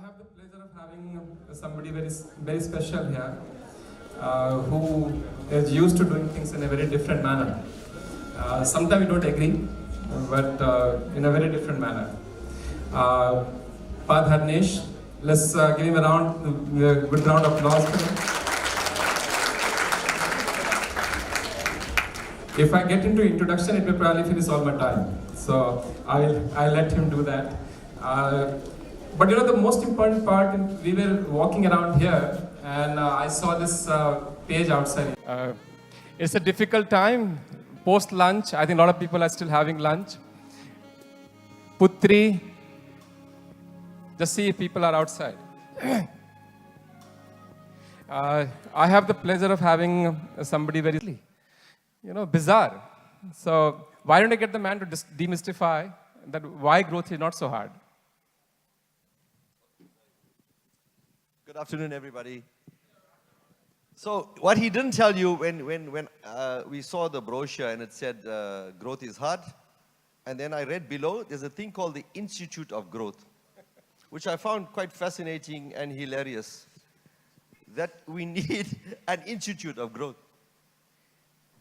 have the pleasure of having somebody very special here, who is used to doing things in a very different manner. Sometimes we don't agree, but in a very different manner. Dharnesh, let's give him a good round of applause for him. If I get into introduction, it will probably finish all my time. So I'll let him do that. But you know, the most important part, we were walking around here and I saw this page outside. It's a difficult time, post-lunch. I think a lot of people are still having lunch. Putri, just see if people are outside. I have the pleasure of having somebody very, bizarre. So why don't I get the man to demystify that why growth is not so hard? Good afternoon, everybody. So what he didn't tell you when we saw the brochure and it said growth is hard, and then I read below, there's a thing called the Institute of Growth, which I found quite fascinating and hilarious, that we need an institute of growth.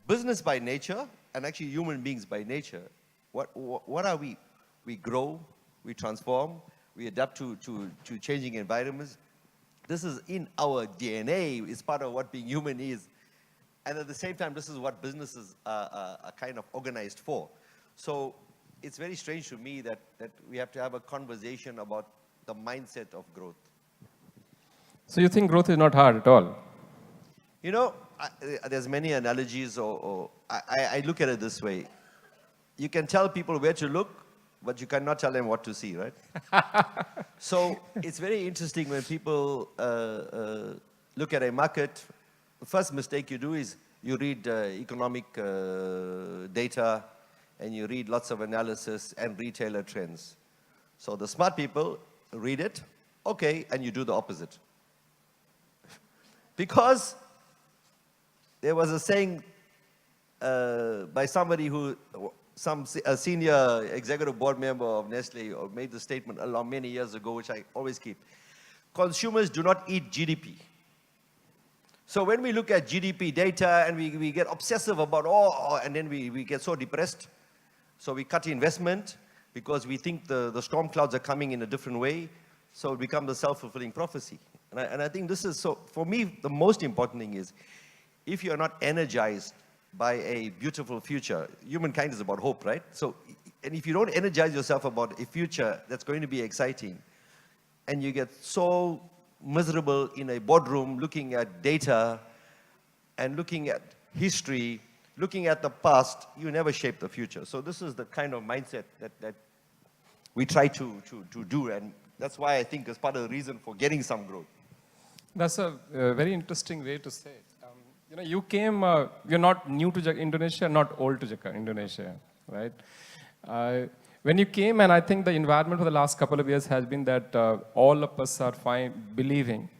Business by nature, and actually human beings by nature, what are we? We grow, we transform, we adapt to changing environments. This is in our DNA, it's part of what being human is. And at the same time, this is what businesses are kind of organized for. So it's very strange to me that we have to have a conversation about the mindset of growth. So you think growth is not hard at all? You know, there's many analogies, or I look at it this way. You can tell people where to look, but you cannot tell them what to see, right? So it's very interesting when people look at a market. The first mistake you do is you read economic data, and you read lots of analysis and retailer trends. So the smart people read it, okay, and you do the opposite. Because there was a saying by somebody a senior executive board member of Nestle made the statement many years ago, which I always keep. Consumers do not eat GDP. So when we look at GDP data and we get obsessive about and then we get so depressed, so we cut investment because we think the storm clouds are coming in a different way, so it becomes a self-fulfilling prophecy. And I think this is, so for me, the most important thing is, if you're not energized by a beautiful future, humankind is about hope, right? So, and if you don't energize yourself about a future that's going to be exciting, and you get so miserable in a boardroom looking at data and looking at history, looking at the past, you never shape the future. So this is the kind of mindset that we try to do, and that's why I think is part of the reason for getting some growth. That's a very interesting way to say it. You came, you're not new to Indonesia, not old to Indonesia, right? When you came, and I think the environment for the last couple of years has been that all of us are finding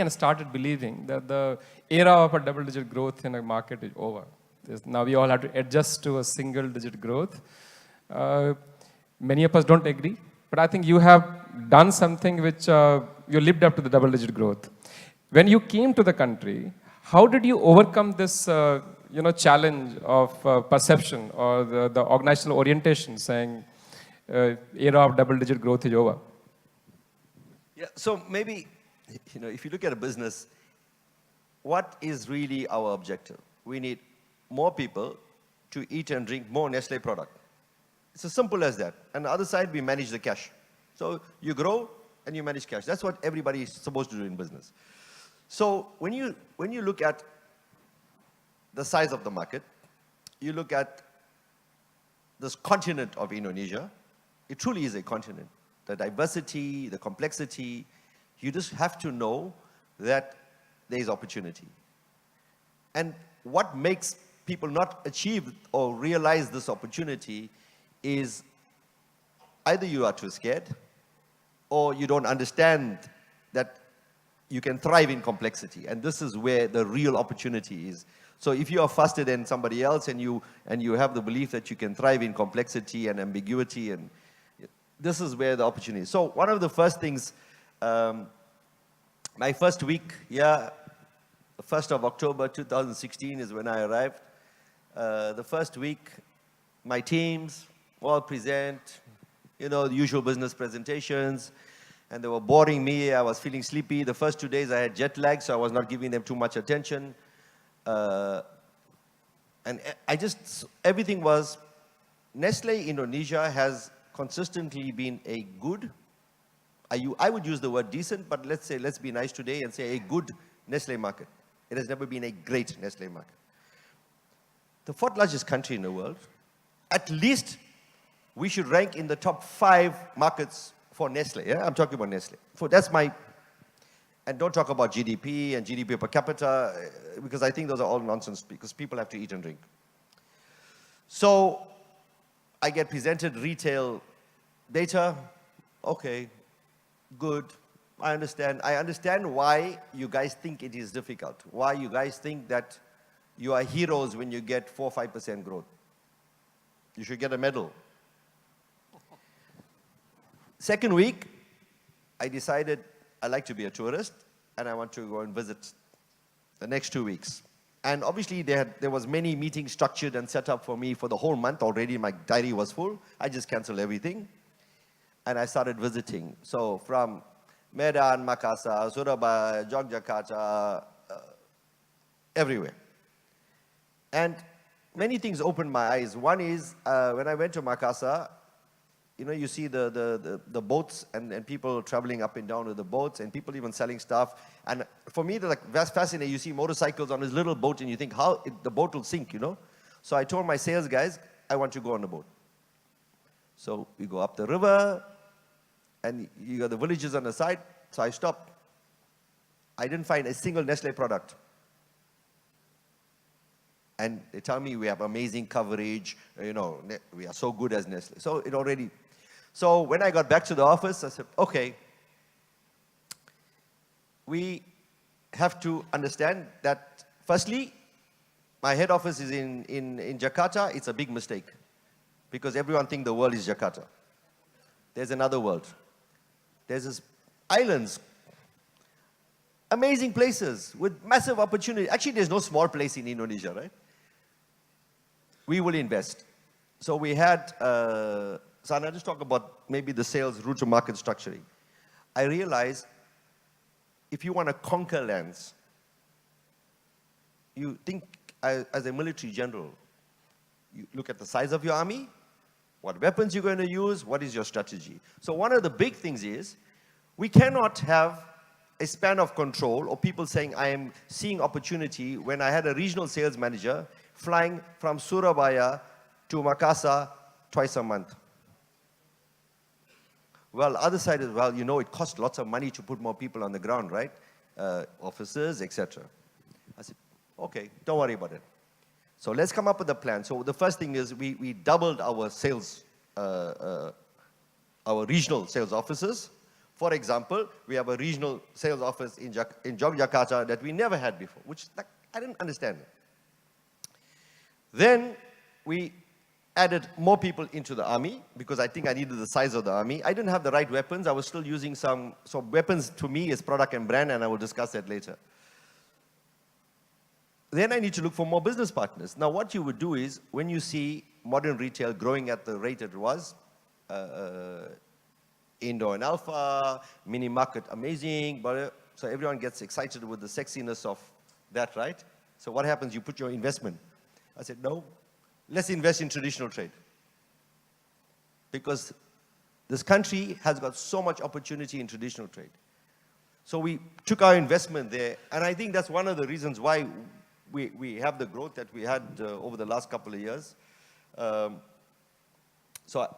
and started believing that the era of a double-digit growth in a market is over. Now we all have to adjust to a single-digit growth. Many of us don't agree, but I think you have done something which you lived up to the double-digit growth. When you came to the country, how did you overcome this, challenge of perception or the organizational orientation saying era of double-digit growth is over? Yeah, so maybe, if you look at a business, what is really our objective? We need more people to eat and drink more Nestle product. It's as simple as that. And the other side, we manage the cash. So you grow and you manage cash. That's what everybody is supposed to do in business. So when you look at the size of the market, you look at this continent of Indonesia, it truly is a continent. The diversity, the complexity, you just have to know that there is opportunity. And what makes people not achieve or realize this opportunity is either you are too scared or you don't understand that you can thrive in complexity, and this is where the real opportunity is. So if you are faster than somebody else and you have the belief that you can thrive in complexity and ambiguity, and this is where the opportunity is. So one of the first things, my first week here, the 1st of October 2016 is when I arrived. The first week, my teams all present, the usual business presentations, and they were boring me. I was feeling sleepy. The first 2 days I had jet lag, so I was not giving them too much attention. And everything was, Nestle Indonesia has consistently been a good, I would use the word decent, but let's be nice today and say a good Nestle market. It has never been a great Nestle market. The fourth largest country in the world, at least we should rank in the top 5 markets for Nestle. Yeah? I'm talking about Nestle. And don't talk about GDP and GDP per capita, because I think those are all nonsense, because people have to eat and drink. So I get presented retail data. Okay, good. I understand. I understand why you guys think it is difficult. Why you guys think that you are heroes when you get 4 or 5% growth. You should get a medal. Second week, I decided I like to be a tourist, and I want to go and visit the next 2 weeks. And obviously, there was many meetings structured and set up for me for the whole month already. My diary was full. I just canceled everything, and I started visiting. So from Medan, Makassar, Surabaya, Yogyakarta, everywhere. And many things opened my eyes. One is, when I went to Makassar, you see the boats and people traveling up and down with the boats, and people even selling stuff. And for me, that's fascinating. You see motorcycles on this little boat, and you think how the boat will sink, So I told my sales guys, I want to go on the boat. So we go up the river, and you got the villages on the side. So I stopped. I didn't find a single Nestle product. And they tell me we have amazing coverage, we are so good as Nestle. So when I got back to the office, I said, okay, we have to understand that, firstly, my head office is in Jakarta. It's a big mistake, because everyone thinks the world is Jakarta. There's another world. There's this islands, amazing places with massive opportunity. Actually, there's no small place in Indonesia, right? We will invest. So we had, so I'll just talk about maybe the sales route to market structuring. I realized if you want to conquer lands, you think as a military general, you look at the size of your army, what weapons you're going to use, what is your strategy. So one of the big things is, we cannot have a span of control or people saying, I am seeing opportunity, when I had a regional sales manager flying from Surabaya to Makassar twice a month. Well, other side is, well, it costs lots of money to put more people on the ground, right? Officers, etc. I said, okay, don't worry about it. So let's come up with a plan. So the first thing is we doubled our sales, our regional sales offices. For example, we have a regional sales office in Yogyakarta that we never had before, which I didn't understand. Then we added more people into the army, because I think I needed the size of the army. I didn't have the right weapons. I was still using so weapons to me is product and brand, and I will discuss that later. Then I need to look for more business partners. Now, what you would do is, when you see modern retail growing at the rate it was, Indo and Alpha, mini market amazing, but so everyone gets excited with the sexiness of that, right? So what happens? You put your investment. I said, no, let's invest in traditional trade. Because this country has got so much opportunity in traditional trade. So we took our investment there, and I think that's one of the reasons why we have the growth that we had over the last couple of years. So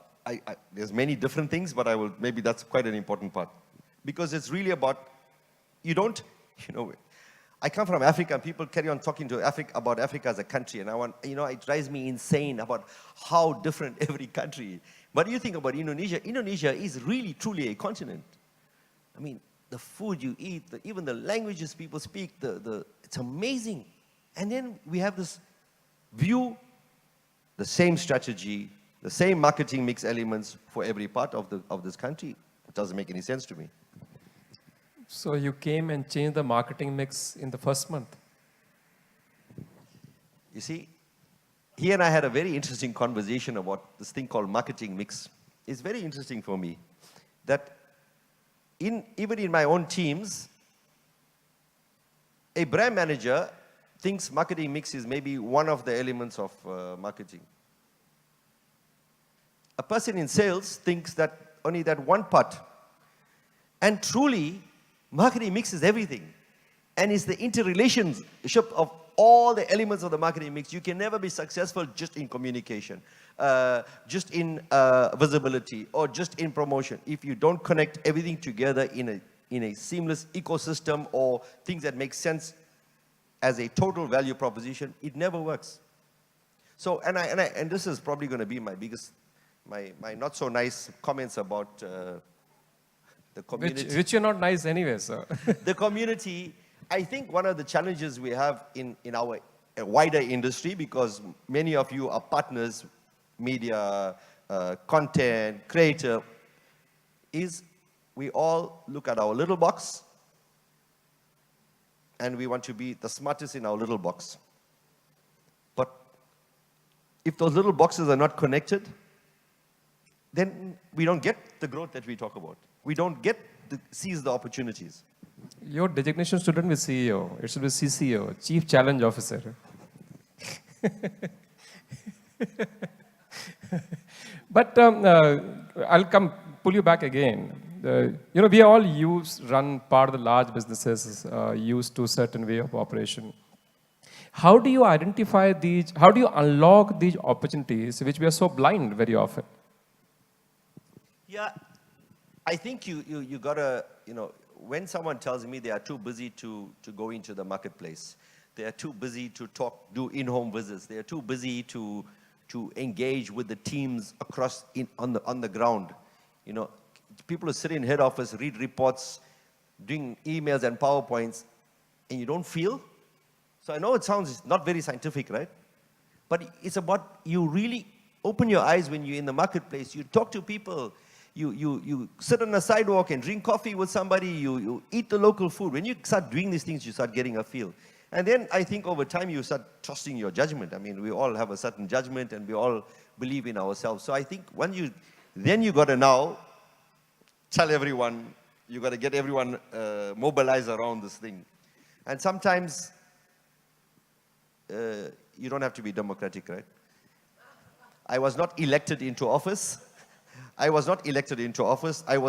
there's many different things, but maybe that's quite an important part. Because it's really about, I come from Africa, and people carry on talking to about Africa as a country, and it drives me insane about how different every country is. But you think about Indonesia, Indonesia is really, truly a continent. I mean, the food you eat, even the languages people speak, it's amazing. And then we have this view, the same strategy, the same marketing mix elements for every part of this country. It doesn't make any sense to me. So you came and changed the marketing mix in the first month. You see, he and I had a very interesting conversation about this thing called marketing mix. It's very interesting for me that even in my own teams, a brand manager thinks marketing mix is maybe one of the elements of marketing. A person in sales thinks that only that one part. And truly, marketing mix is everything. And it's the interrelationship of all the elements of the marketing mix. You can never be successful just in communication, just in visibility, or just in promotion if you don't connect everything together in a seamless ecosystem or things that make sense as a total value proposition. It never works. So, and this is probably going to be my biggest, my not so nice comments about the community. Which you're not nice anyway, sir. The community, I think one of the challenges we have in our wider industry, because many of you are partners, media, content, creator, is we all look at our little box and we want to be the smartest in our little box. But if those little boxes are not connected, then we don't get the growth that we talk about. We don't seize the opportunities. Your designation shouldn't be CEO. It should be CCO, Chief Challenge Officer. But I'll pull you back again. We all run part of the large businesses used to a certain way of operation. How do you identify these, how do you unlock these opportunities which we are so blind very often? Yeah, I think you gotta, when someone tells me they are too busy to go into the marketplace, they are too busy to do in-home visits, they are too busy to engage with the teams across on the ground. People who sit in head office, read reports, doing emails and PowerPoints, and you don't feel. So I know it sounds not very scientific, right? But it's about you really open your eyes when you're in the marketplace. You talk to people. You sit on a sidewalk and drink coffee with somebody. You eat the local food. When you start doing these things, you start getting a feel. And then I think over time you start trusting your judgment. I mean, we all have a certain judgment and we all believe in ourselves. So I think then you got to now tell everyone, you got to get everyone mobilized around this thing. And sometimes you don't have to be democratic, right? I was not elected into office. I was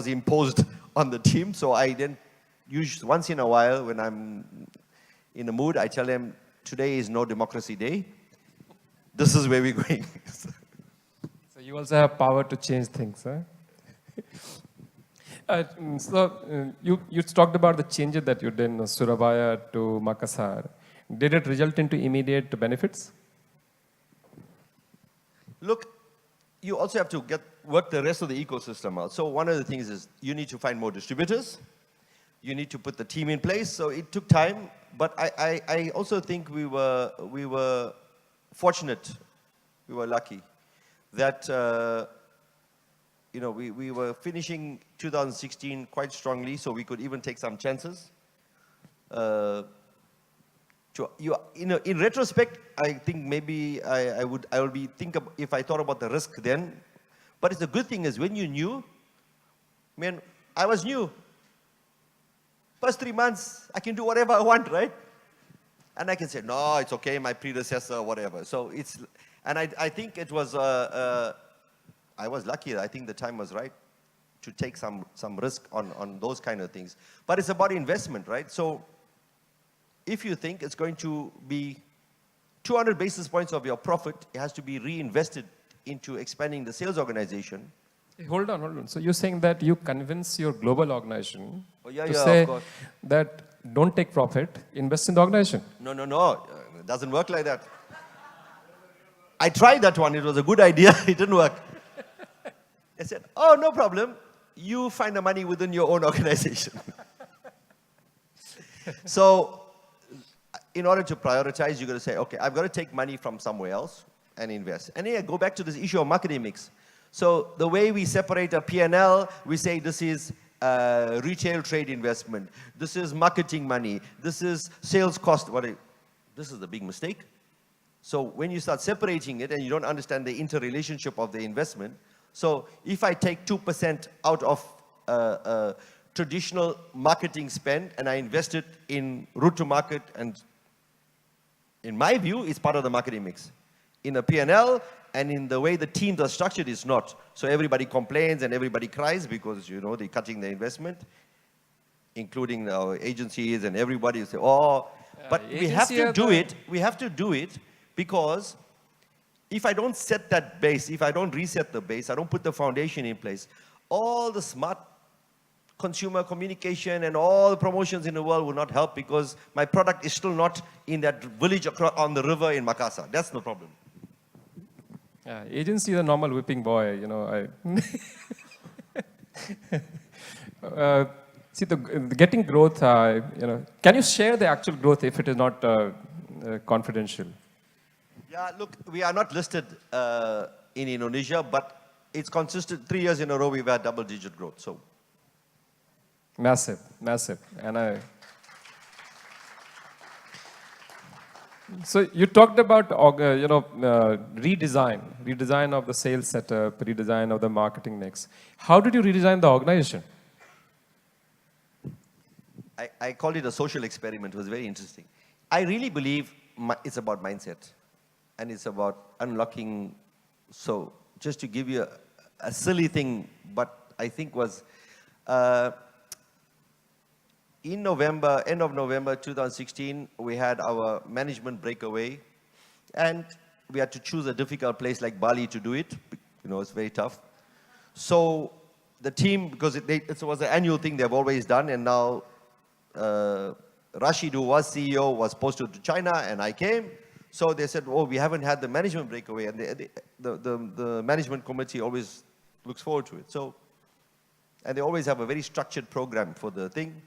imposed on the team. So I then usually once in a while when I'm in the mood, I tell them, today is no democracy day. This is where we're going. So you also have power to change things, huh? You talked about the changes that you did in Surabaya to Makassar. Did it result into immediate benefits? Look, you also have to work the rest of the ecosystem out. So one of the things is you need to find more distributors. You need to put the team in place. So it took time, but I also think we were fortunate, we were lucky that we were finishing 2016 quite strongly, so we could even take some chances. In retrospect, I think maybe if I thought about the risk then. But the good thing is when you knew, man, I was new. First 3 months, I can do whatever I want, right? And I can say, no, it's okay, my predecessor, whatever. So I think it was, I was lucky. I think the time was right to take some risk on those kind of things. But it's about investment, right? So if you think it's going to be 200 basis points of your profit, it has to be reinvested into expanding the sales organization. Hey, hold on. So you're saying that you convince your global organization to of say course. that don't take profit, invest in the organization. No. It doesn't work like that. I tried that one. It was a good idea. It didn't work. I said, oh, no problem. You find the money within your own organization. So in order to prioritize, you've got to say, okay, I've got to take money from somewhere else. and invest. And here, go back to this issue of marketing mix. So the way we separate a P&L, we say this is retail trade investment. This is marketing money. This is sales cost. This is the big mistake. So when you start separating it and you don't understand the interrelationship of the investment, so if I take 2% out of traditional marketing spend and I invest it in route to market, and in my view, it's part of the marketing mix. In a P&L and in the way the teams are structured, it's not. So everybody complains and everybody cries because, you know, they're cutting the investment, including our agencies and everybody say, oh, but we have to do it. We have to do it because if I don't set that base, if I don't reset the base, I don't put the foundation in place, all the smart consumer communication and all the promotions in the world will not help because my product is still not in that village on the river in Makassar. That's the problem. Yeah, agency is a normal whipping boy, you know. See, the getting growth, you know, can you share the actual growth if it is not confidential? Yeah, look, we are not listed in Indonesia, but it's consistent. 3 years in a row, we've had double-digit growth. So massive, massive. And so you talked about, you know, redesign of the sales setup, redesign of the marketing mix. How did you redesign the organization? I call it a social experiment. It was very interesting. I really believe it's about mindset. And it's about unlocking. So just to give you a silly thing, but I think was in November, end of November 2016, we had our management breakaway. And we had to choose a difficult place like Bali to do it. You know, it's very tough. So the team, because it was an annual thing they've always done, and now Rashid, who was CEO, was posted to China, and I came. So they said, oh, we haven't had the management breakaway, and the management committee always looks forward to it. So, and they always have a very structured program for the thing.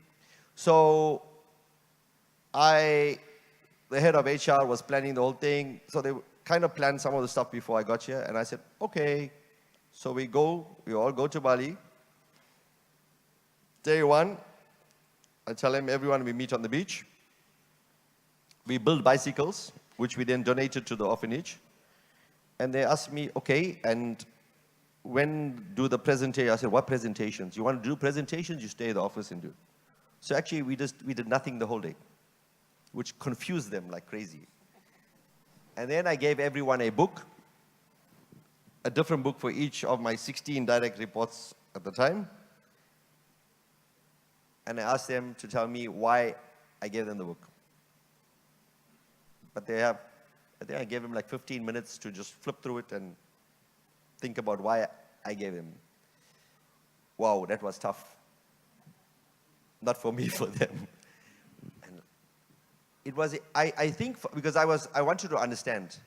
So the head of HR was planning the whole thing. So they kind of planned some of the stuff before I got here, and I said, okay. So we all go to Bali. Day one, I tell them, everyone, we meet on the beach. We build bicycles, which we then donated to the orphanage. And they asked me, okay, and when do the presentation? I said, what presentations? You want to do presentations? You stay in the office and do it. So actually, we did nothing the whole day, which confused them like crazy. And then I gave everyone a book, a different book for each of my 16 direct reports at the time. And I asked them to tell me why I gave them the book. But I think I gave them like 15 minutes to just flip through it and think about why I gave them. Wow, that was tough. Not for me, for them. And it was, I think, because I wanted to understand.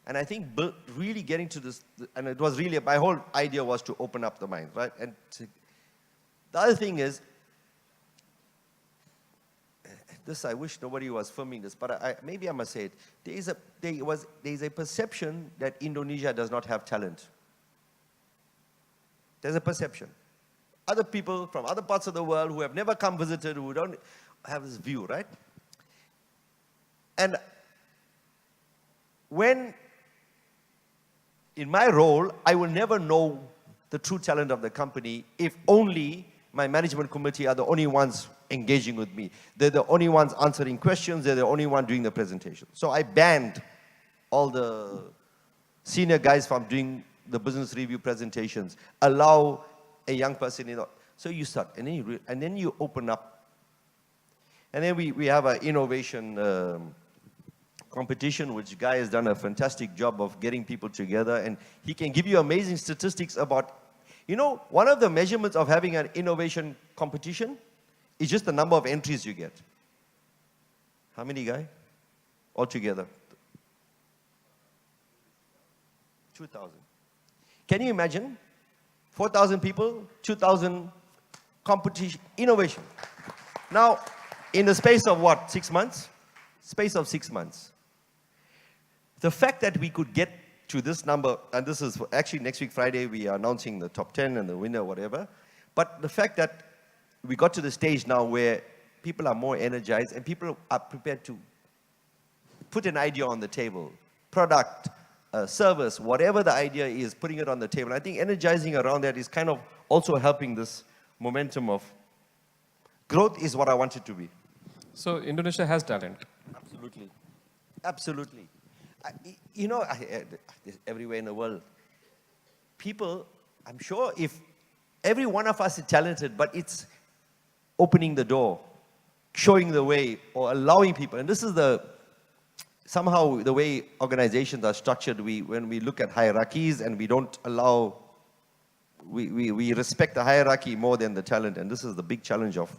And I think really getting to this, and it was really, my whole idea was to open up the mind, right? And the other thing is, I wish nobody was filming this, but maybe I must say it. There is a perception that Indonesia does not have talent. There's a perception. Other people from other parts of the world who have never come visited, who don't have this view, right? And when, in my role, I will never know the true talent of the company if only my management committee are the only ones engaging with me. They're the only ones answering questions. They're the only one doing the presentation. So I banned all the senior guys from doing the business review presentations. Allow a young person, you know. So you start, and then you open up. And then we have an innovation competition, which Guy has done a fantastic job of getting people together. And he can give you amazing statistics about, you know, one of the measurements of having an innovation competition is just the number of entries you get. How many, Guy? Altogether? 2,000. Can you imagine? 4,000 people, 2,000 competition, innovation. Now, in the space of what, 6 months? Space of 6 months. The fact that we could get to this number, and this is actually next week Friday, we are announcing the top 10 and the winner, whatever. But the fact that we got to the stage now where people are more energized and people are prepared to put an idea on the table, product, service, whatever the idea is, putting it on the table. I think energizing around that is kind of also helping this momentum of growth is what I want it to be. So Indonesia has talent. Absolutely. Absolutely. Everywhere in the world, people, I'm sure if every one of us is talented, but it's opening the door, showing the way, or allowing people. And this is somehow the way organizations are structured. When we look at hierarchies and we don't allow, we respect the hierarchy more than the talent. And this is the big challenge of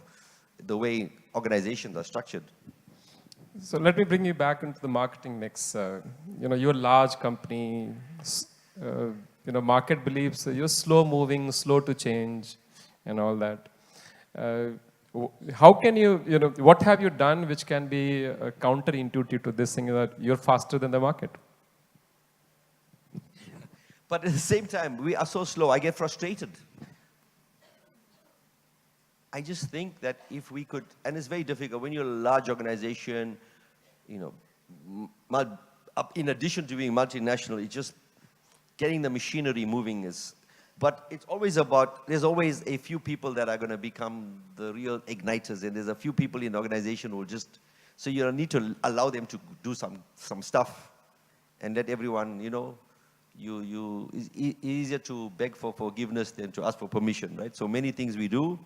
the way organizations are structured. So let me bring you back into the marketing mix. You're a large company. Market believes you're slow moving, slow to change, and all that. How can what have you done which can be counterintuitive to this thing that you're faster than the market? But at the same time, we are so slow, I get frustrated. I just think that if we could, and it's very difficult when you're a large organization, in addition to being multinational, it's just getting the machinery moving but it's always there's always a few people that are going to become the real igniters, and there's a few people in the organization who will so you need to allow them to do some stuff, and let everyone, it's easier to beg for forgiveness than to ask for permission, right? So many things we do,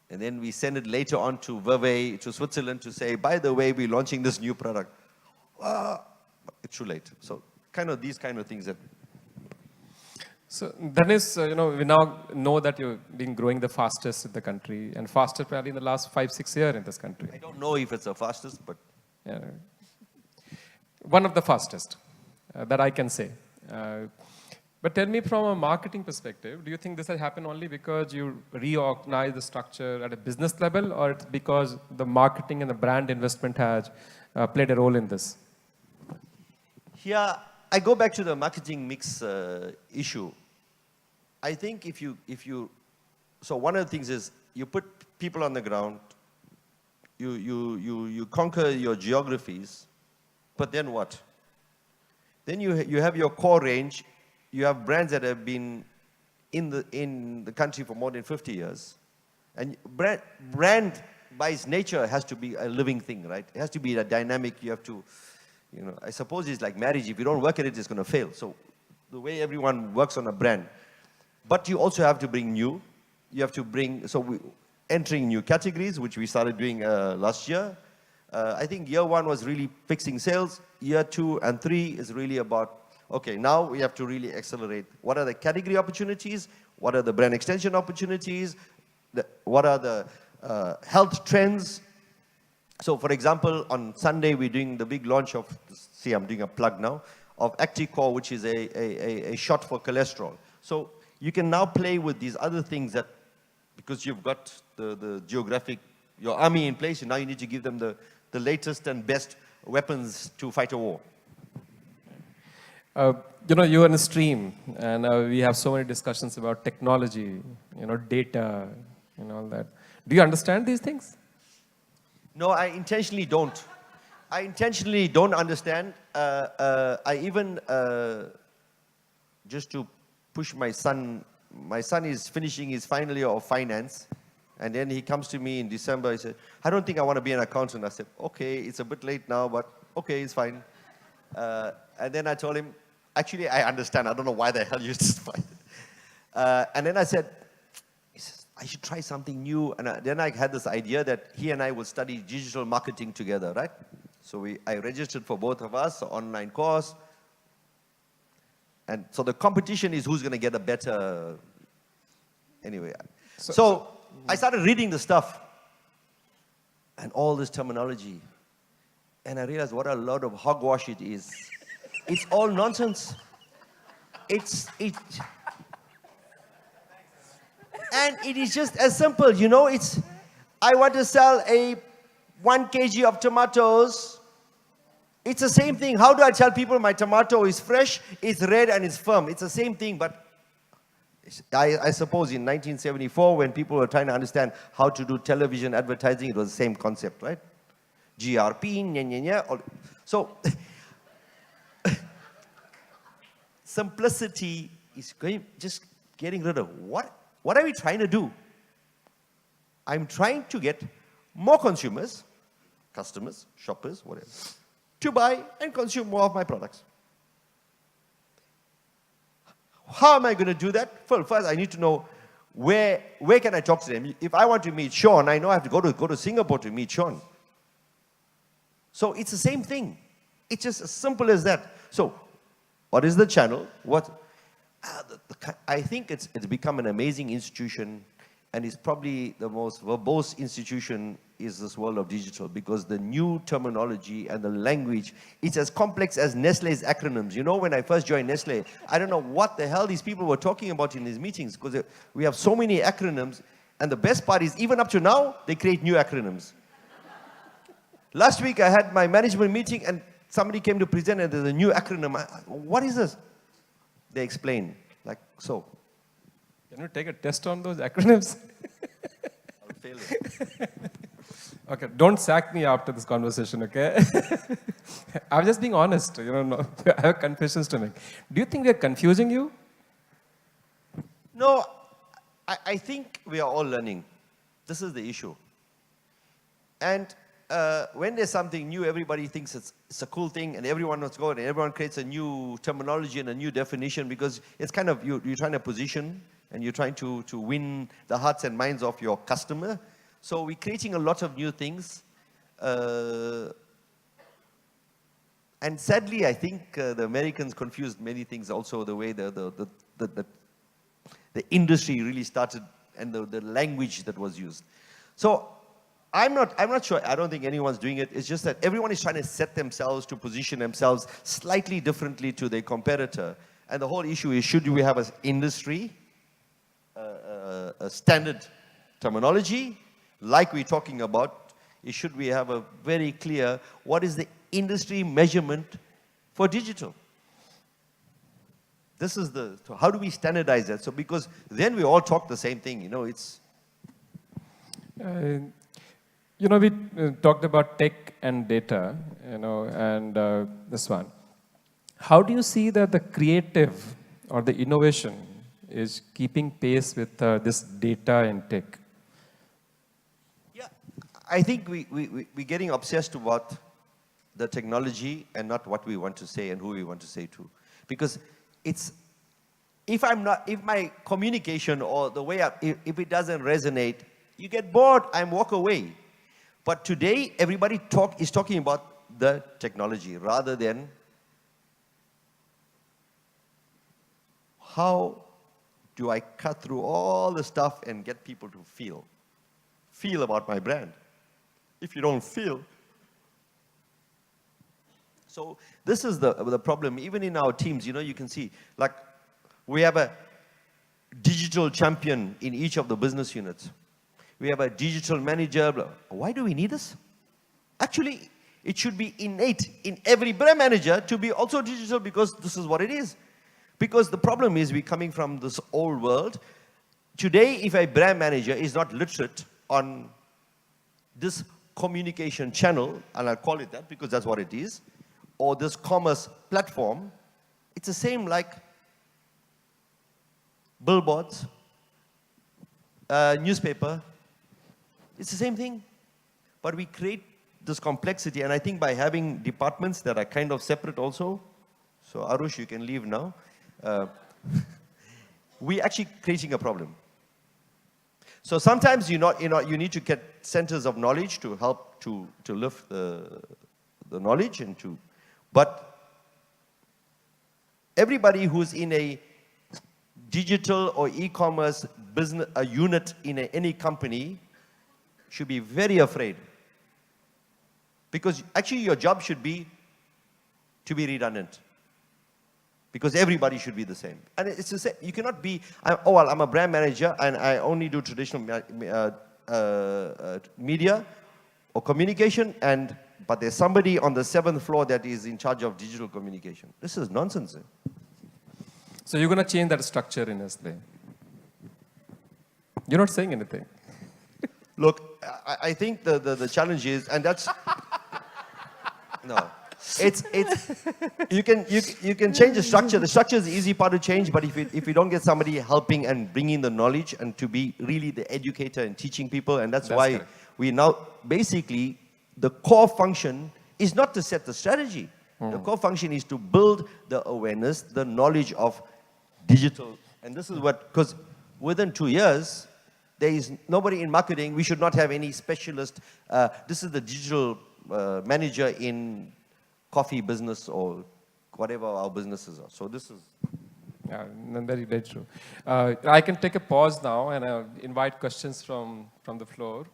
and then we send it later on to Vevey, to Switzerland, to say, by the way, we're launching this new product. It's too late. So these kind of things that. So Dennis, we now know that you've been growing the fastest in the country, and faster probably in the last 5-6 years in this country. I don't know if it's the fastest, but. Yeah. One of the fastest that I can say. But tell me from a marketing perspective, do you think this has happened only because you reorganize the structure at a business level, or it's because the marketing and the brand investment has played a role in this? Yeah, I go back to the marketing mix issue. I think so one of the things is you put people on the ground, you conquer your geographies, but then what? Then you have your core range. You have brands that have been in the country for more than 50 years. And brand by its nature has to be a living thing, right? It has to be a dynamic. You have to, I suppose it's like marriage. If you don't work at it, it's going to fail. So the way everyone works on a brand. But you also have to bring new. You have to bring, entering new categories, which we started doing last year. I think year 1 was really fixing sales. Year 2 and 3 is really about, okay, now we have to really accelerate. What are the category opportunities? What are the brand extension opportunities? What are the health trends? So for example, on Sunday, we're doing the big launch of, see, I'm doing a plug now, of ActiCore, which is a shot for cholesterol. So you can now play with these other things that, because you've got the geographic, your army in place, and now you need to give them the latest and best weapons to fight a war. You're in a stream, and we have so many discussions about technology, data, and all that. Do you understand these things? No, I intentionally don't. I intentionally don't understand. I even, just to push my son is finishing his final year of finance, and then he comes to me in December, he said, I don't think I want to be an accountant. I said, okay, it's a bit late now, but okay, it's fine. And then I told him, actually, I understand. I don't know why the hell you just find it. And then I said, I should try something new. And then I had this idea that he and I would study digital marketing together, right? So I registered for both of us, an online course. And so the competition is who's going to get a better, anyway. So I started reading the stuff and all this terminology. And I realized what a lot of hogwash it is. It's all nonsense. And it is just as simple, I want to sell 1 kg of tomatoes It's the same thing. How do I tell people my tomato is fresh, it's red, and it's firm? It's the same thing, but I suppose in 1974, when people were trying to understand how to do television advertising, it was the same concept, right? GRP, nya, nya, nya. So, simplicity is just getting rid of what are we trying to do? I'm trying to get more consumers, customers, shoppers, whatever, to buy and consume more of my products. How am I going to do that? Well, first I need to know where can I talk to them. If I want to meet Sean, I know I have to go to Singapore to meet Sean. So it's the same thing. It's just as simple as that. So what is the channel? I think it's become an amazing institution, and it's probably the most verbose institution is this world of digital, because the new terminology and the language, it's as complex as Nestle's acronyms. You know, when I first joined Nestle, I don't know what the hell these people were talking about in these meetings, because we have so many acronyms, and the best part is, even up to now, they create new acronyms. Last week, I had my management meeting, and somebody came to present, and there's a new acronym. What is this? They explain, like so. Can you take a test on those acronyms? I'll fail it. Okay, don't sack me after this conversation, okay? I'm just being honest, you know, no, I have confessions to make. Do you think we're confusing you? No, I think we are all learning. This is the issue. And when there's something new, everybody thinks it's a cool thing, and everyone wants to go, and everyone creates a new terminology and a new definition, because it's kind of, you're trying to position, and you're trying to win the hearts and minds of your customer. So we're creating a lot of new things. And sadly, I think the Americans confused many things also, the way the industry really started, and the language that was used. So I'm not sure, I don't think anyone's doing it. It's just that everyone is trying to set themselves to position themselves slightly differently to their competitor. And the whole issue is, should we have an industry, a standard terminology, like we're talking about? Should we have a very clear, what is the industry measurement for digital? This is so how do we standardize that? So, because then we all talk the same thing, you know, it's... You know, we talked about tech and data, you know, and this one. How do you see that the creative or the innovation is keeping pace with this data and tech? Yeah, I think we're getting obsessed about the technology and not what we want to say and who we want to say to. Because it's, if my communication or the way if it doesn't resonate, you get bored and walk away. But today, everybody is talking about the technology rather than how do I cut through all the stuff and get people to feel about my brand. If you don't feel. So this is the problem. Even in our teams, you know, you can see, like, we have a digital champion in each of the business units. We have a digital manager. Why do we need this? Actually, it should be innate in every brand manager to be also digital, because this is what it is. Because the problem is, we're coming from this old world. Today, if a brand manager is not literate on this communication channel, and I'll call it that because that's what it is, or this commerce platform, it's the same like billboards, newspaper. It's the same thing. But we create this complexity, and I think by having departments that are kind of separate also, so Arush, you can leave now, we're actually creating a problem. So sometimes you need to get centers of knowledge to help to lift the knowledge and but everybody who's in a digital or e-commerce business, a unit in any company, should be very afraid. Because actually your job should be to be redundant. Because everybody should be the same. And it's the same. You cannot be, I'm a brand manager and I only do traditional media or communication, and but there's somebody on the 7th floor that is in charge of digital communication. This is nonsense. So you're going to change that structure in Nestle. You're not saying anything. Look, I think the challenge is, and that's no, it's you can change the structure. The structure is the easy part to change, but if you don't get somebody helping and bringing the knowledge and to be really the educator and teaching people, and that's why correct. we now basically the core function is not to set the strategy. The core function is to build the awareness, the knowledge of digital, and this is what, because within 2 years. There is nobody in marketing. We should not have any specialist. This is the digital manager in coffee business or whatever our businesses are. So this is. Yeah, very, very true. I can take a pause now and invite questions from the floor.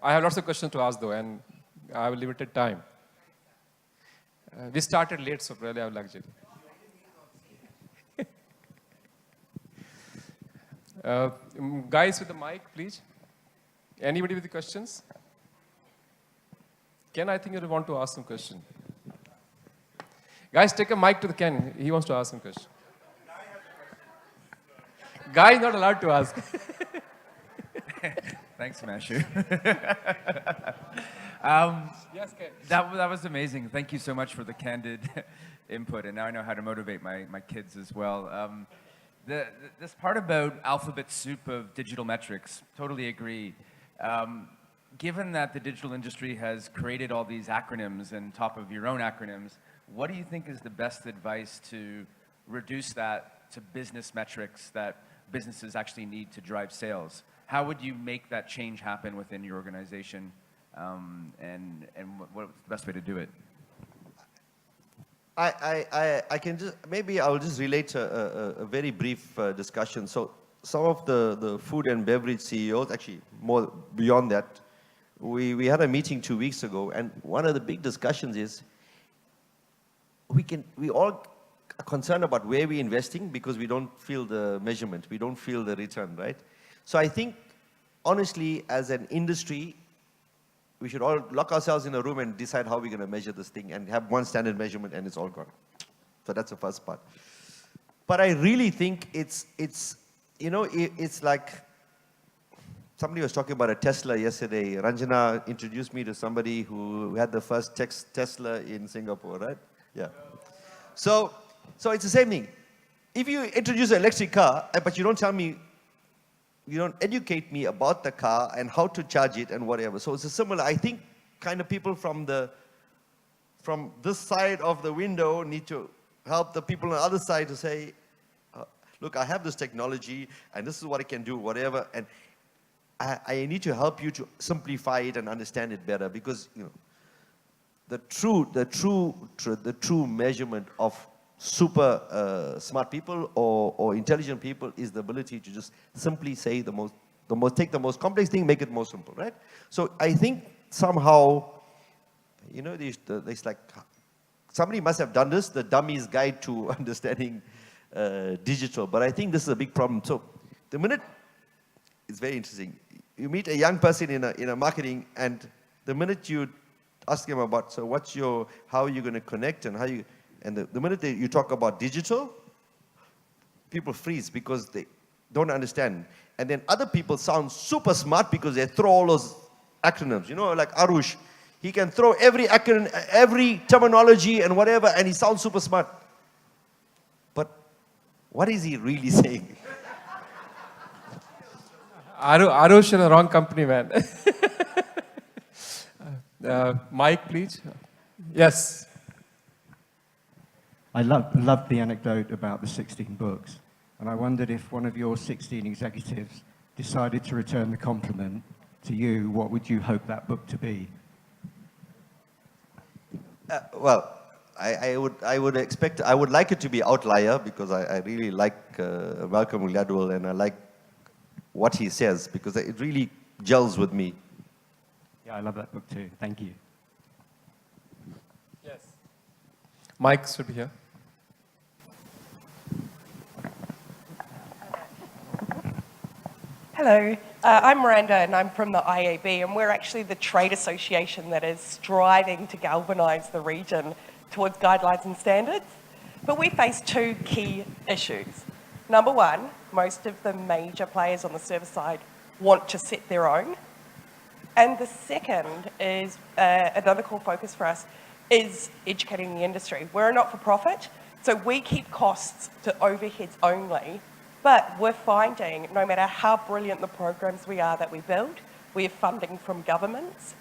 I have lots of questions to ask though, and I have limited time. We started late, so probably I have luxury. Guys with the mic, please. Anybody with the questions? Ken, I think you want to ask some question. Guys, take a mic to the Ken. He wants to ask some question. Guy is not allowed to ask. Thanks, Mashu. Yes, Ken. That was amazing. Thank you so much for the candid input, and now I know how to motivate my kids as well. This part about alphabet soup of digital metrics, totally agree. Given that the digital industry has created all these acronyms and top of your own acronyms, what do you think is the best advice to reduce that to business metrics that businesses actually need to drive sales? How would you make that change happen within your organization, and what's the best way to do it? I can just, maybe I'll just relate a very brief discussion. So some of the food and beverage CEOs, actually more beyond that, we had a meeting 2 weeks ago, and one of the big discussions is we all are concerned about where we're investing because we don't feel the measurement, we don't feel the return, right? So I think, honestly, as an industry, we should all lock ourselves in a room and decide how we're going to measure this thing and have one standard measurement and it's all gone. So that's the first part. But I really think it's like, somebody was talking about a Tesla yesterday. Ranjana introduced me to somebody who had the first Tesla in Singapore, right? Yeah. So it's the same thing. If you introduce an electric car, but you don't tell me, you don't educate me about the car and how to charge it and whatever. So it's a similar, I think, kind of people from this side of the window need to help the people on the other side to say, look, I have this technology and this is what it can do, whatever, and I need to help you to simplify it and understand it better, because the true measurement of super smart people or intelligent people is the ability to just simply say take the most complex thing, make it more simple, right? So I think somehow, there's like, somebody must have done this, the dummy's guide to understanding digital, but I think this is a big problem. So the minute, it's very interesting, you meet a young person in a marketing, and the minute you ask him about, so how are you going to connect and the minute you talk about digital, people freeze because they don't understand. And then other people sound super smart because they throw all those acronyms. Like Arush, he can throw every acronym, every terminology and whatever, and he sounds super smart. But what is he really saying? Arush is the wrong company, man. Mike, please. Yes. I loved the anecdote about the 16 books, and I wondered if one of your 16 executives decided to return the compliment to you, what would you hope that book to be? Well, I would like it to be Outlier, because I really like Malcolm Gladwell, and I like what he says, because it really gels with me. Yeah, I love that book too. Thank you. Yes. Mike should be here. Hello. I'm Miranda and I'm from the IAB, and we're actually the trade association that is striving to galvanise the region towards guidelines and standards. But we face two key issues. Number one, most of the major players on the service side want to set their own. And the second is, another core focus for us, is educating the industry. We're a not-for-profit, so we keep costs to overheads only, but we're finding no matter how brilliant the programs we are that we build, we have funding from governments,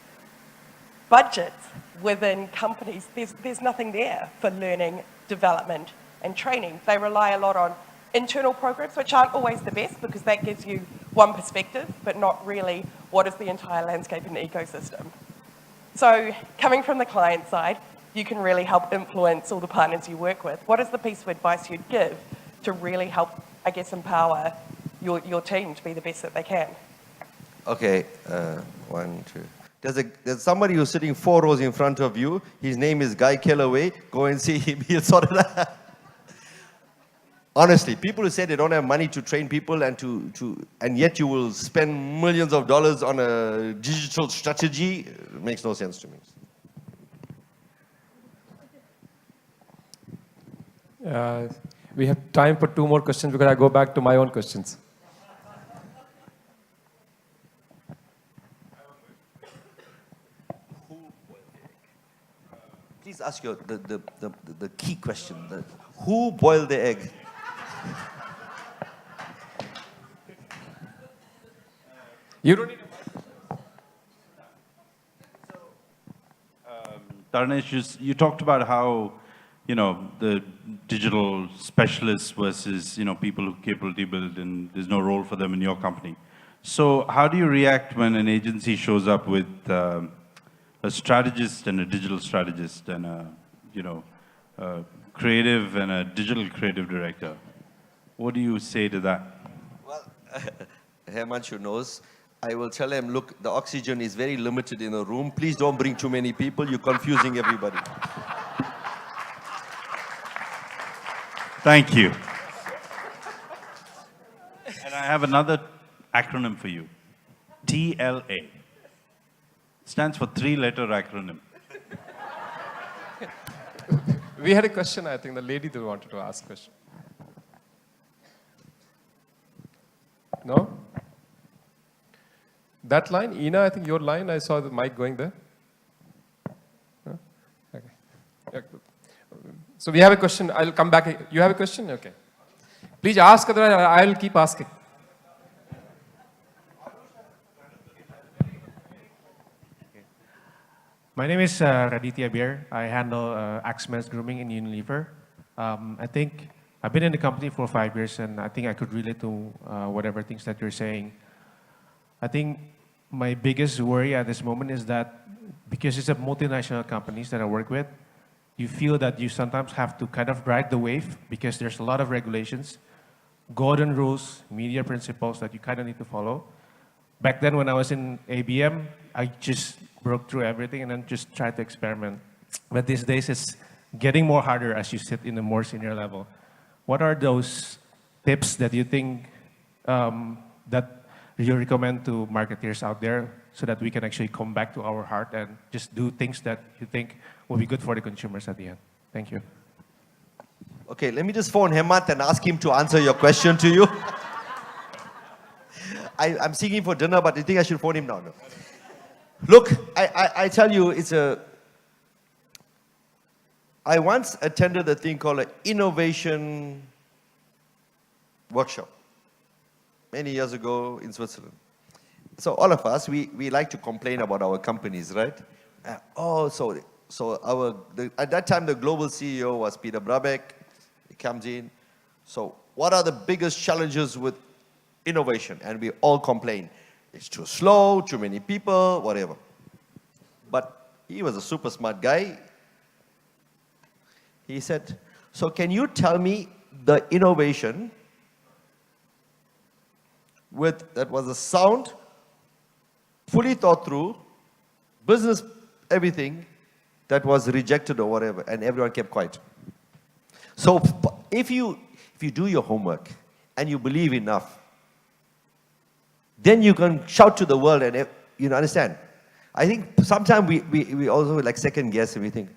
budgets within companies, there's nothing there for learning, development and training. They rely a lot on internal programs, which aren't always the best because that gives you one perspective, but not really what is the entire landscape and ecosystem. So coming from the client side, you can really help influence all the partners you work with. What is the piece of advice you'd give to really help, I guess, empower your team to be the best that they can? Okay, one, two. There's somebody who's sitting 4 rows in front of you. His name is Guy Kellaway. Go and see him. He'll sort it out. Honestly, people who say they don't have money to train people and yet you will spend millions of dollars on a digital strategy, it makes no sense to me. We have time for 2 more questions because I go back to my own questions. Please ask the key question. Who boiled the egg? You don't need Tarnesh, you talked about how, the digital specialists versus, people who are capable to build, and there's no role for them in your company. So how do you react when an agency shows up with a strategist and a digital strategist and a creative and a digital creative director? What do you say to that? Well, Himanshu knows. I will tell him, look, the oxygen is very limited in the room. Please don't bring too many people. You're confusing everybody. Thank you. And I have another acronym for you. TLA. Stands for 3-letter acronym. We had a question, I think, the lady that wanted to ask a question. No? That line, Ina, I think your line, I saw the mic going there. No? Okay. Yeah. So we have a question, I'll come back. You have a question? Okay. Please ask, otherwise I'll keep asking. My name is Raditya Beer. I handle Axman's Grooming in Unilever. I think I've been in the company for 5 years, and I think I could relate to whatever things that you're saying. I think my biggest worry at this moment is that because it's a multinational companies that I work with, you feel that you sometimes have to kind of ride the wave because there's a lot of regulations, golden rules, media principles that you kind of need to follow. Back then when I was in ABM, I just broke through everything and then just tried to experiment. But these days it's getting more harder as you sit in a more senior level. What are those tips that you think that you recommend to marketeers out there so that we can actually come back to our heart and just do things that you think will be good for the consumers at the end? Thank you. Okay, let me just phone Hemant and ask him to answer your question to you. I'm seeing him for dinner, but I think I should phone him now. No. Look, I tell you, I once attended a thing called an innovation workshop many years ago in Switzerland. So all of us, we like to complain about our companies, right? At that time, the global CEO was Peter Brabeck. He comes in. So what are the biggest challenges with innovation? And we all complain. It's too slow, too many people, whatever. But he was a super smart guy. He said, so can you tell me the innovation that was a sound, fully thought through, business, everything, that was rejected or whatever, and everyone kept quiet. So if you do your homework and you believe enough, then you can shout to the world and you know, understand. I think sometimes we also like second guess and we think,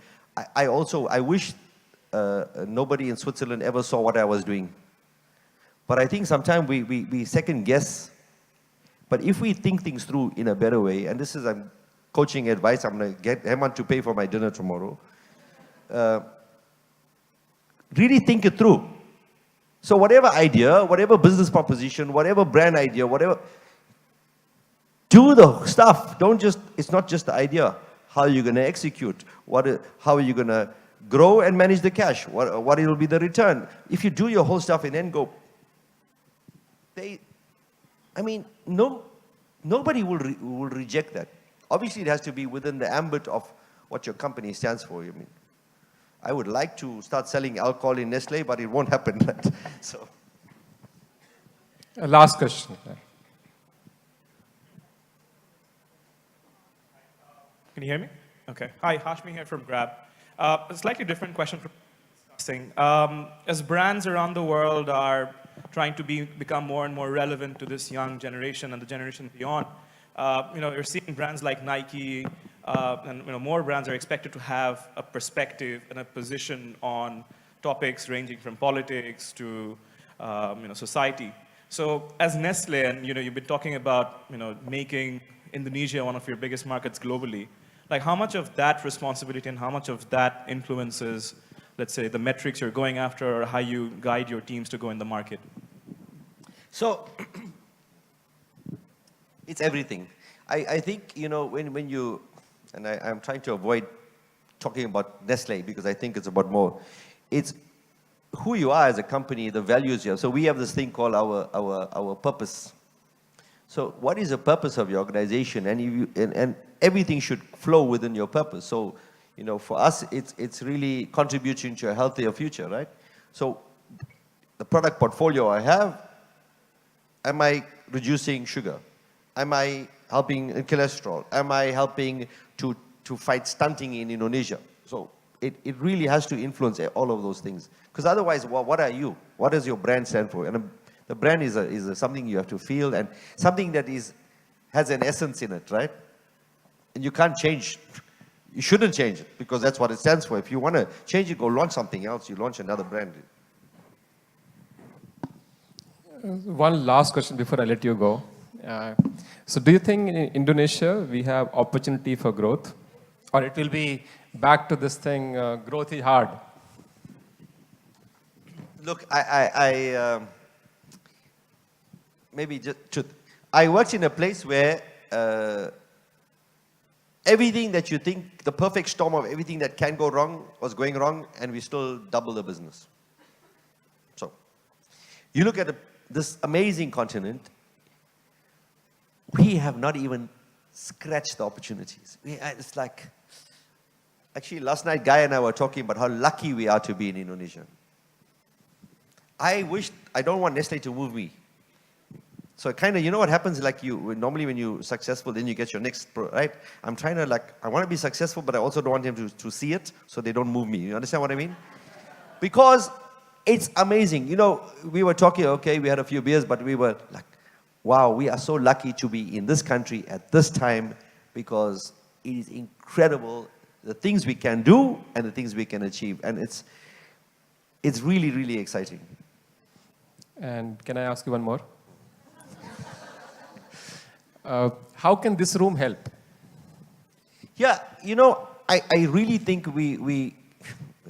I wish nobody in Switzerland ever saw what I was doing. But I think sometimes we second guess. But if we think things through in a better way, and this is coaching advice, I'm going to get Hemant to pay for my dinner tomorrow. Really think it through. So whatever idea, whatever business proposition, whatever brand idea, whatever, do the stuff. It's not just the idea. How are you going to execute? How are you going to grow and manage the cash? What will be the return? If you do your whole stuff and then go, nobody will reject that. Obviously, it has to be within the ambit of what your company stands for. I would like to start selling alcohol in Nestle, but it won't happen. So, Last question. Can you hear me? Okay. Hi, Hashmi here from Grab. A slightly different question from discussing. As brands around the world are trying to become more and more relevant to this young generation and the generation beyond, you're seeing brands like Nike and more brands are expected to have a perspective and a position on topics ranging from politics to society. So as Nestle, and you've been talking about making Indonesia one of your biggest markets globally, like how much of that responsibility and how much of that influences, let's say, the metrics you're going after or how you guide your teams to go in the market? So it's everything. I think, when you, and I'm trying to avoid talking about Nestle because I think it's about more. It's who you are as a company, the values you have. So we have this thing called our purpose. So what is the purpose of your organization? And everything should flow within your purpose. So, for us, it's really contributing to a healthier future, right? So the product portfolio I have, am I reducing sugar? Am I helping in cholesterol? Am I helping to fight stunting in Indonesia? So it really has to influence all of those things. Because otherwise, what are you? What does your brand stand for? And the brand is something you have to feel and something that has an essence in it, right? And you can't change. You shouldn't change it because that's what it stands for. If you want to change it, go launch something else. You launch another brand. One last question before I let you go. So do you think in Indonesia we have opportunity for growth? Or it will be back to this thing, growth is hard? Look, maybe just truth. I worked in a place where everything that you think, the perfect storm of everything that can go wrong was going wrong, and we still double the business. So, you look at this amazing continent, we have not even scratched the opportunities. It's like, actually last night, Guy and I were talking about how lucky we are to be in Indonesia. I don't want Nestle to move me. So kind of, what happens like normally when you're successful, then you get your next, right? I'm trying to I want to be successful, but I also don't want them to see it, so they don't move me. You understand what I mean? Because it's amazing. We were talking, okay, we had a few beers, but we were like, wow, we are so lucky to be in this country at this time because it is incredible the things we can do and the things we can achieve. And it's really, really exciting. And can I ask you one more? How can this room help? Yeah, I really think we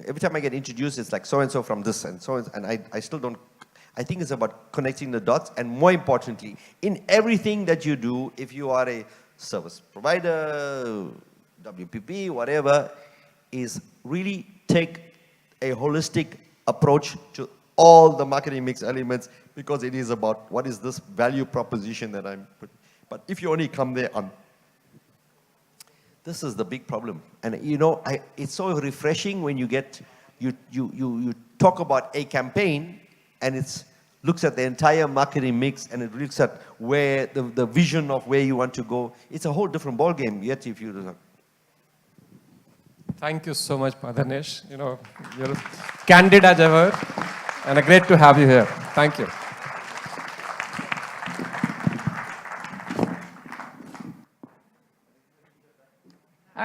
every time I get introduced, it's like so-and-so from this and so-and-so, and I still don't, I think it's about connecting the dots, and more importantly, in everything that you do, if you are a service provider, WPP, whatever, is really take a holistic approach to all the marketing mix elements, because it is about what is this value proposition that I'm putting. But if you only come there on, this is the big problem. And it's so refreshing when you talk about a campaign and it looks at the entire marketing mix and it looks at where the vision of where you want to go. It's a whole different ballgame. Yet if you Thank you so much, Madhanesh. You're candid as ever, and great to have you here. Thank you.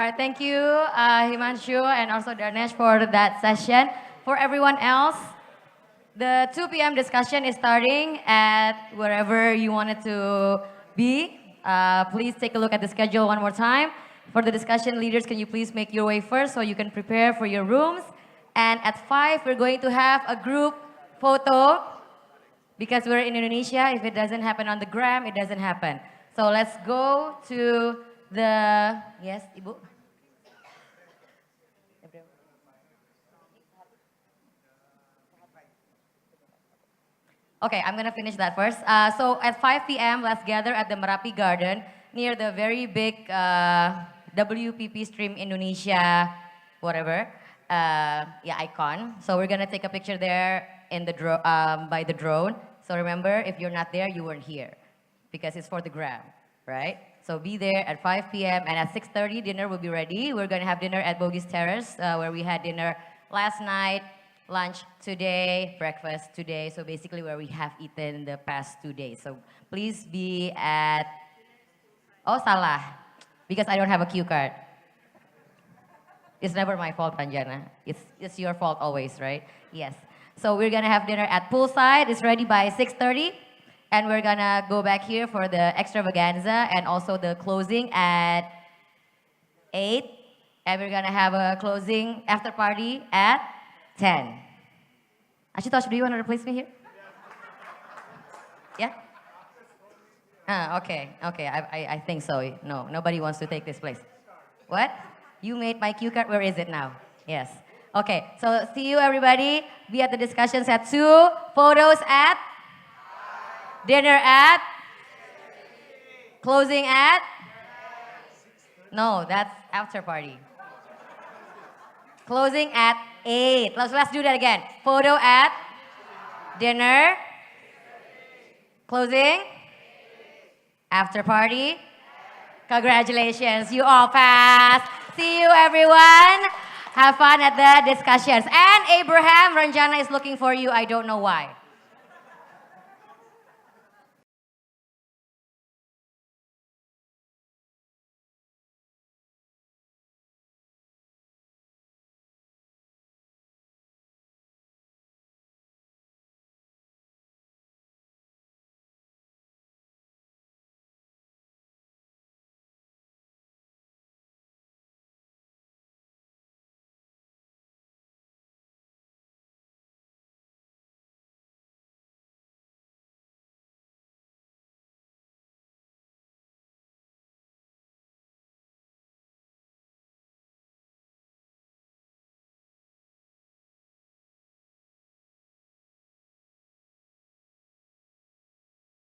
right, thank you, Himanshu and also Darnesh for that session. For everyone else, the 2 p.m. discussion is starting at wherever you want it to be. Please take a look at the schedule one more time. For the discussion leaders, can you please make your way first so you can prepare for your rooms? And at 5, we're going to have a group photo because we're in Indonesia. If it doesn't happen on the gram, it doesn't happen. So let's go to the, yes, Ibu? Okay, I'm gonna finish that first. So at 5 p.m., let's gather at the Merapi Garden near the very big WPP Stream Indonesia, whatever, icon. So we're gonna take a picture there in the by the drone. So remember, if you're not there, you weren't here because it's for the gram, right? So be there at 5 p.m. and at 6:30, dinner will be ready. We're gonna have dinner at Bogis Terrace where we had dinner last night, lunch today, breakfast today. So basically where we have eaten the past 2 days. So please be at, oh salah, because I don't have a cue card. It's never my fault, Panjana. It's your fault always, right? Yes. So we're gonna have dinner at poolside. It's ready by 6:30. And we're gonna go back here for the extravaganza and also the closing at 8. And we're gonna have a closing after party at 10. Ashutosh, do you want to replace me here? Yeah? Okay, I think so. No, nobody wants to take this place. What? You made my cue card, where is it now? Yes. Okay, so see you everybody. Be at the discussions at 2, photos at, dinner at, closing at, no, that's after party. Closing at 8. Let's do that again. Photo at, dinner, closing, after party. Congratulations, you all passed. See you everyone. Have fun at the discussions. And Abraham Ranjana is looking for you. I don't know why.